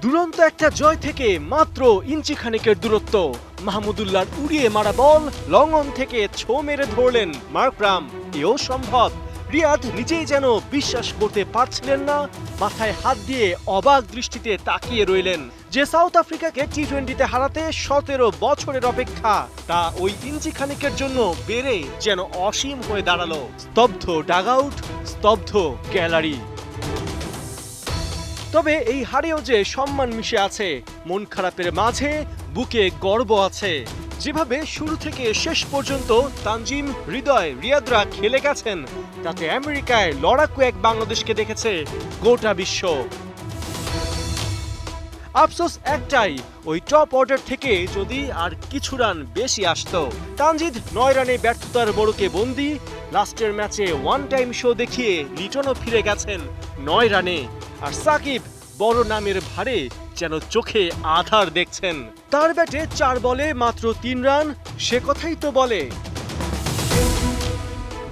দুরন্ত একটা জয় থেকে মাত্র ইঞ্চি খানেকের দূরত্ব। মাহমুদুল্লাহর উড়িয়ে মারা বল লং অন থেকে ছো মেরে ধরলেন মার্করাম। এও সম্ভব। রিয়াদ নিজেই যেন বিশ্বাস করতে পারছিলেন না, মাথায় হাত দিয়ে অবাক দৃষ্টিতে তাকিয়ে রইলেন। যে সাউথ আফ্রিকাকে টি-20তে হারাতে 17 বছরের অপেক্ষা, তা ওই ইঞ্চি খানেকের জন্য বেড়ে যেন অসীম হয়ে দাঁড়ালো। স্তব্ধ ডাগআউট, স্তব্ধ গ্যালারি। তবে এই হারেও যে সম্মান মিশে আছে, মন খারাপের মাঝে বুকে গর্ব আছে। যেভাবে শুরু থেকে শেষ পর্যন্ত তানজিম, হৃদয়, রিয়াদরা খেলে গেছেন, তাতে আমেরিকায় লড়াকু এক বাংলাদেশকে দেখেছে গোটা বিশ্ব। আফসোস একটাই, ওই টপ অর্ডার থেকে যদি আর কিছু রান বেশি আসতো। তানজিদ 9 রানে ব্যর্থতার মোড়কে বন্দী। লাস্টের ম্যাচে ওয়ান টাইম শো দেখিয়ে লিটনও ফিরে গেছেন 9 রানে। আর সাকিব বড় নামের ভারে যেন চোখে আধার দেখছেন। তার ব্যাটে 4 বলে মাত্র 3 রান, সে কথাই তো বলে।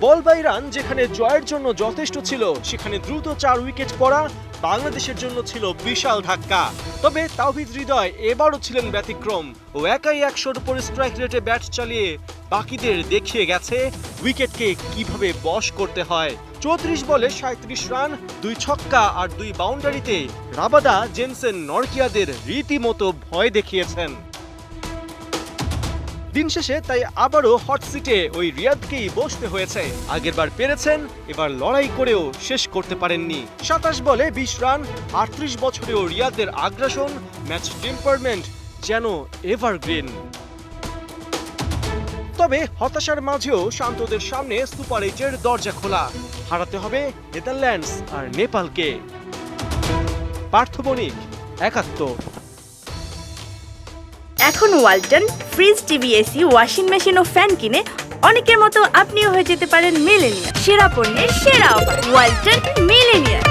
বল বাই রান যেখানে জয়ের জন্য যথেষ্ট ছিল, সেখানে দ্রুত 4 উইকেট পড়া বাংলাদেশের জন্য ছিল বিশাল ধাক্কা। তবে তাওহিদ হৃদয় এবারও ছিলেন ব্যতিক্রম। ও একাই 100-র উপর স্ট্রাইক রেটে ব্যাট চালিয়ে বাকিদের দেখিয়ে গেছে উইকেটকে কিভাবে বশ করতে হয়। 34 বলে 37 রান, 2 ছক্কা আর 2 বাউন্ডারিতে রাবাদা, জেনসেন, নরকিয়াদের রীতিমতো ভয় দেখিয়েছেন। দিন শেষে তাই আবারও হট সিটে ওই রিয়াদকেই বসতে হয়েছে। আগেরবার পেরেছেন, এবার লড়াই করেও শেষ করতে পারেননি। 27 বলে 20 রান, 38 বছরেও রিয়াদের আগ্রাসন, ম্যাচ টেম্পারমেন্ট যেন এভারগ্রিন। তবে হতাশার মাঝেও শান্তদের সামনে সুপার 8-এর দরজা খোলা। হারাতে হবে নেদারল্যান্ডস আর নেপালকে। পার্থ বণিক, একাত্তর। এখন Walton fridge, TV, AC, washing machine ও ফ্যান কিনে অনেকের মতো আপনিও হয়ে যেতে পারেন মিলেনিয়ার। সেরা পণ্যের সেরা অফার, ওয়ালটন মিলেনিয়ার।